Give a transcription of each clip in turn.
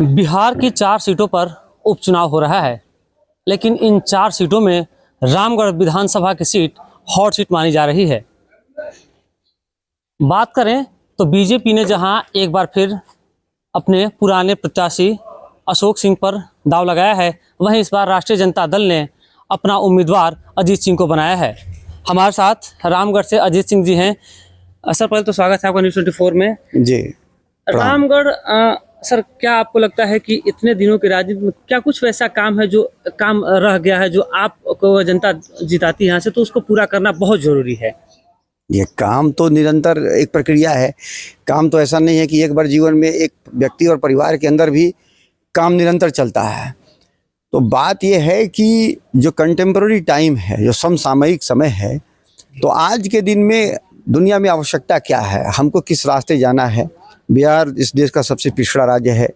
बिहार की 4 सीटों पर उपचुनाव हो रहा है, लेकिन इन 4 सीटों में रामगढ़ विधानसभा की सीट हॉट सीट मानी जा रही है। बात करें तो बीजेपी ने जहां एक बार फिर अपने पुराने प्रत्याशी अशोक सिंह पर दांव लगाया है, वहीं इस बार राष्ट्रीय जनता दल ने अपना उम्मीदवार अजीत सिंह को बनाया है। हमारे साथ रामगढ़ से अजीत सिंह जी हैं। सर, पहले तो स्वागत है आपका न्यूज़ 24 में जी। रामगढ़। सर, क्या आपको लगता है कि इतने दिनों के राजनीति में क्या कुछ वैसा काम है जो काम रह गया है, जो आपको जनता जिताती है यहाँ से, तो उसको पूरा करना बहुत जरूरी है? ये काम तो निरंतर एक प्रक्रिया है। काम तो ऐसा नहीं है कि एक बार जीवन में एक व्यक्ति और परिवार के अंदर भी काम निरंतर चलता है। तो बात यह है कि जो कंटेम्पररी टाइम है, जो समसामयिक समय है, तो आज के दिन में दुनिया में आवश्यकता क्या है, हमको किस रास्ते जाना है। बिहार इस देश का सबसे पिछड़ा राज्य है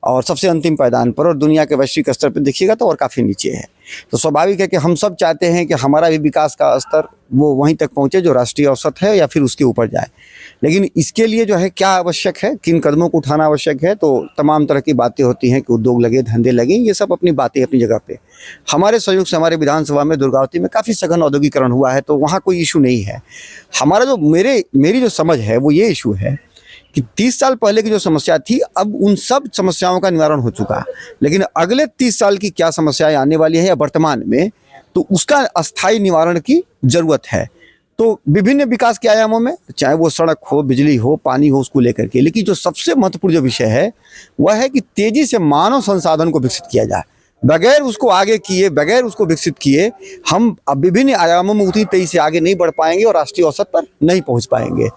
और सबसे अंतिम पायदान पर, और दुनिया के वैश्विक स्तर पर देखिएगा तो और काफ़ी नीचे है। तो स्वाभाविक है कि हम सब चाहते हैं कि हमारा भी विकास का स्तर वो वहीं तक पहुंचे जो राष्ट्रीय औसत है या फिर उसके ऊपर जाए। लेकिन इसके लिए जो है क्या आवश्यक है, किन कदमों को उठाना आवश्यक है, तो तमाम तरह की बातें होती हैं कि उद्योग लगे, धंधे लगे, ये सब अपनी बातें अपनी जगह पे। हमारे सहयोग से हमारे विधानसभा में दुर्गावती में काफ़ी सघन औद्योगिकरण हुआ है, तो वहाँ कोई इशू नहीं है। हमारा जो मेरी जो समझ है वो ये इशू है कि 30 साल पहले की जो समस्या थी, अब उन सब समस्याओं का निवारण हो चुका है। लेकिन अगले 30 साल की क्या समस्याएं आने वाली हैं या वर्तमान में, तो उसका अस्थायी निवारण की जरूरत है। तो विभिन्न विकास के आयामों में, चाहे वो सड़क हो, बिजली हो, पानी हो, उसको लेकर के, लेकिन जो सबसे महत्वपूर्ण जो विषय है वह है कि तेजी से मानव संसाधन को विकसित किया जाए। बगैर उसको आगे किए, बगैर उसको विकसित किए, हम अब विभिन्न आयामों में उतनी तेजी से आगे नहीं बढ़ पाएंगे और राष्ट्रीय औसत पर नहीं पहुंच पाएंगे।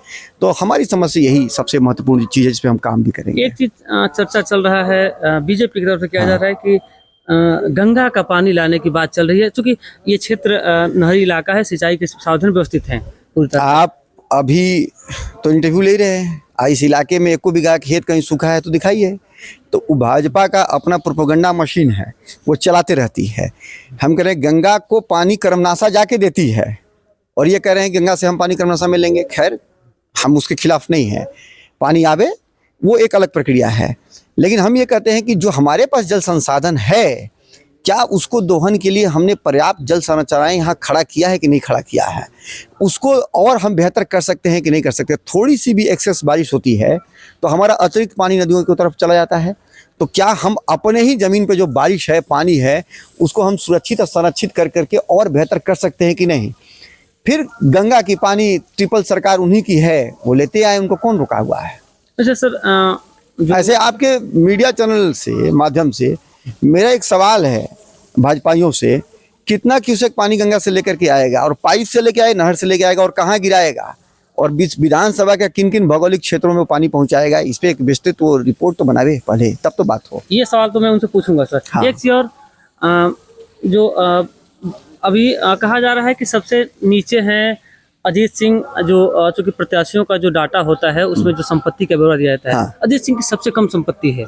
तो हमारी समझ से यही सबसे महत्वपूर्ण चीज़ है जिस पे हम काम भी करेंगे। एक चीज चर्चा चल रहा है, बीजेपी की तरफ से किया जा रहा है कि गंगा का पानी लाने की बात चल रही है, क्योंकि ये क्षेत्र नहरी इलाका है, सिंचाई के साधन व्यवस्थित हैं पूरी तरह। आप अभी तो इंटरव्यू ले रहे हैं, इस इलाके में 1 बीघा खेत कहीं सूखा है तो दिखाइए। तो भाजपा का अपना प्रोपेगेंडा मशीन है, वो चलाते रहती है। हम कह रहे हैं गंगा को पानी कर्मनाशा जाके देती है, और ये कह रहे हैं गंगा से हम पानी कर्मनाशा में लेंगे। खैर, हम उसके खिलाफ नहीं हैं, पानी आवे वो एक अलग प्रक्रिया है। लेकिन हम ये कहते हैं कि जो हमारे पास जल संसाधन है, क्या उसको दोहन के लिए हमने पर्याप्त जल संरचनाएं यहाँ खड़ा किया है कि नहीं खड़ा किया है, उसको और हम बेहतर कर सकते हैं कि नहीं कर सकते। थोड़ी सी भी एक्सेस बारिश होती है तो हमारा अतिरिक्त पानी नदियों की तरफ चला जाता है। तो क्या हम अपने ही ज़मीन पे जो बारिश है, पानी है, उसको हम सुरक्षित और संरक्षित कर करके और बेहतर कर सकते हैं कि नहीं। फिर गंगा की पानी ट्रिपल सरकार उन्हीं की है, वो लेते आए, उनको कौन रुका हुआ है। अच्छा सर, ऐसे आपके मीडिया चैनल से माध्यम से मेरा एक सवाल है भाजपाइयों से, कितना क्यूसेक पानी गंगा से लेकर के आएगा, और पाइप से लेके आए, नहर से लेके आएगा, और कहाँ गिराएगा, और बीच विधानसभा के किन किन भौगोलिक क्षेत्रों में पानी पहुंचाएगा। इस पे एक विस्तृत वो रिपोर्ट तो बनावे पहले, तब तो बात हो। ये सवाल तो मैं उनसे पूछूंगा सर। हाँ। एक चीज और, जो अभी कहा जा रहा है कि सबसे नीचे हैं अजीत सिंह, जो चूंकि प्रत्याशियों का जो डाटा होता है उसमें जो संपत्ति का ब्यौरा दिया जाता है, हाँ। अजीत सिंह की सबसे कम संपत्ति है।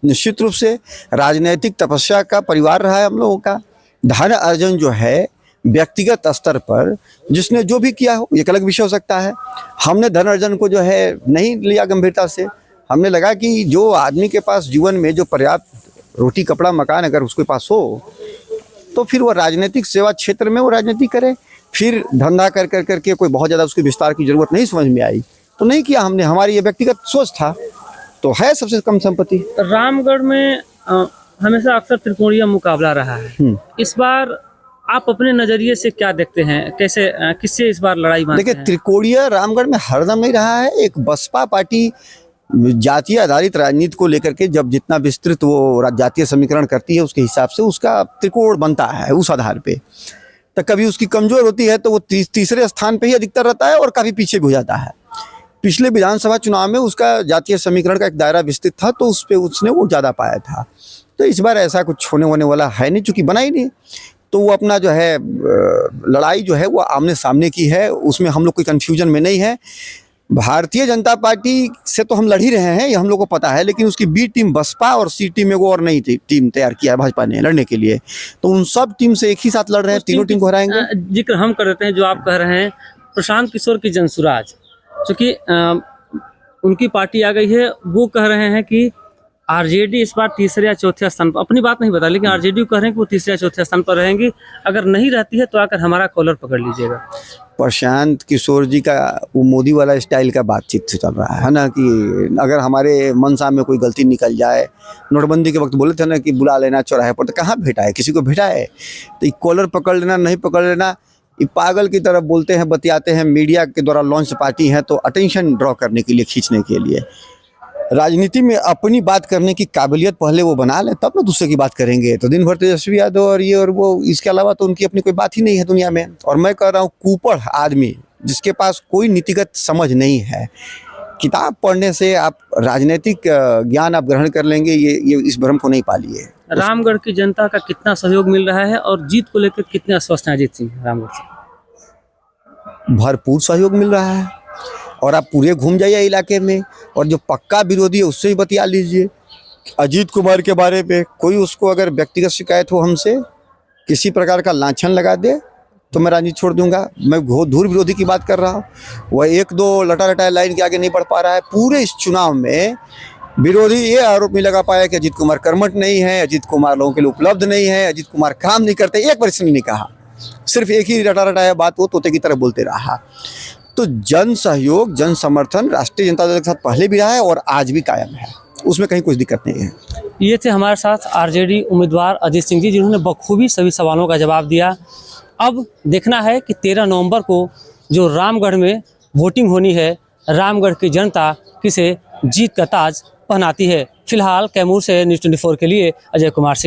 निश्चित रूप से राजनीतिक तपस्या का परिवार रहा है हम लोगों का। धन अर्जन जो है व्यक्तिगत स्तर पर जिसने जो भी किया हो, एक अलग विषय हो सकता है। हमने धन अर्जन को जो है नहीं लिया गंभीरता से। हमने लगा कि जो आदमी के पास जीवन में जो पर्याप्त रोटी कपड़ा मकान अगर उसके पास हो, तो फिर वो राजनीतिक सेवा क्षेत्र में वो राजनीति करे। फिर धंधा कर कर करके कोई बहुत ज़्यादा उसके विस्तार की जरूरत नहीं समझ में आई तो नहीं किया हमने, हमारी ये व्यक्तिगत सोच था। तो है सबसे कम संपत्ति। रामगढ़ में हमेशा अक्सर त्रिकोणीय मुकाबला रहा है। इस बार आप अपने नजरिए से क्या देखते हैं, कैसे किससे इस बार लड़ाई मानते हैं? देखिए, त्रिकोणीय रामगढ़ में हरदम नहीं रहा है। एक बसपा पार्टी जातीय आधारित राजनीति को लेकर के जब जितना विस्तृत वो जातीय समीकरण करती है, उसके हिसाब से उसका त्रिकोण बनता है उस आधार पे। तो कभी उसकी कमजोर होती है तो वो तीसरे स्थान पे ही अधिकतर रहता है और काफ़ी पीछे भी हो जाता है। पिछले विधानसभा चुनाव में उसका जातीय समीकरण का एक दायरा विस्तृत था, तो उस पे उसने वो ज़्यादा पाया था। तो इस बार ऐसा कुछ होने वाला है नहीं, चूँकि बना ही नहीं। तो वो अपना जो है लड़ाई जो है वो आमने सामने की है, उसमें हम लोग कोई कन्फ्यूजन में नहीं है। भारतीय जनता पार्टी से तो हम लड़ ही रहे हैं, ये हम लोग को पता है। लेकिन उसकी बी टीम बसपा और सी टीम में वो और नई टीम तैयार किया है भाजपा ने लड़ने के लिए। तो उन सब टीम से एक ही साथ लड़ रहे हैं, तीनों टीम को हराएंगे। जिक्र हम कर देते हैं जो आप कह रहे हैं, प्रशांत किशोर की जनसुराज, क्योंकि उनकी पार्टी आ गई है, वो कह रहे हैं कि आरजेडी इस बार तीसरे या चौथे स्थान पर, अपनी बात नहीं बता, लेकिन आरजेडी कह रहे हैं कि वो तीसरे या चौथे स्थान पर रहेंगी। अगर नहीं रहती है तो आकर हमारा कॉलर पकड़ लीजिएगा। प्रशांत किशोर जी का वो मोदी वाला स्टाइल का बातचीत से चल रहा है ना, कि अगर हमारे मनसा में कोई गलती निकल जाए, नोटबंदी के वक्त बोले थे ना कि बुला लेना चौराहे पर, तो कहाँ भेटा है, किसी को भेटा है? तो ये कॉलर पकड़ लेना नहीं पकड़ लेना, ये पागल की तरह बोलते हैं, बतियाते हैं, मीडिया के द्वारा लॉन्च पार्टी है तो अटेंशन ड्रॉ करने के लिए, खींचने के लिए। राजनीति में अपनी बात करने की काबिलियत पहले वो बना लें, तब ना दूसरे की बात करेंगे। तो दिन भर तेजस्वी यादव और ये और वो, इसके अलावा तो उनकी अपनी कोई बात ही नहीं है दुनिया में। और मैं कह रहा हूँ कुपड़ आदमी जिसके पास कोई नीतिगत समझ नहीं है, किताब पढ़ने से आप राजनीतिक ज्ञान आप ग्रहण कर लेंगे, ये इस भ्रम को नहीं पालिए। रामगढ़ की जनता का कितना सहयोग मिल रहा है और जीत को लेकर कितने आश्वस्त हैं अजीत सिंह रामगढ़ से? भरपूर सहयोग मिल रहा है। और आप पूरे घूम जाइए इलाके में, और जो पक्का विरोधी है उससे ही बतिया लीजिए। अजीत कुमार के बारे में कोई उसको अगर व्यक्तिगत शिकायत हो हमसे, किसी प्रकार का लांछन लगा दे, तो मैं राजनीति छोड़ दूंगा। मैं धूर विरोधी की बात कर रहा हूँ। वह एक दो लटा लटाए लाइन के आगे नहीं बढ़ पा रहा है। पूरे इस चुनाव में विरोधी ये आरोप नहीं लगा पाया कि अजीत कुमार कर्मठ नहीं है, अजीत कुमार लोगों के लिए उपलब्ध नहीं है, अजीत कुमार काम नहीं करते। एक बार इसने नहीं कहा, सिर्फ एक ही रटा रटाया बात वो तोते की तरह बोलते रहा। तो जन सहयोग, जन समर्थन राष्ट्रीय जनता दल के साथ पहले भी रहा है और आज भी कायम है, उसमें कहीं कुछ दिक्कत नहीं है। ये थे हमारे साथ आरजेडी उम्मीदवार अजीत सिंह जी, जिन्होंने बखूबी सभी सवालों का जवाब दिया। अब देखना है कि 13 नवंबर को जो रामगढ़ में वोटिंग होनी है, रामगढ़ की जनता किसे जीत का ताज पहनाती है। फिलहाल कैमूर से न्यूज़ 24 के लिए अजय कुमार सिंह।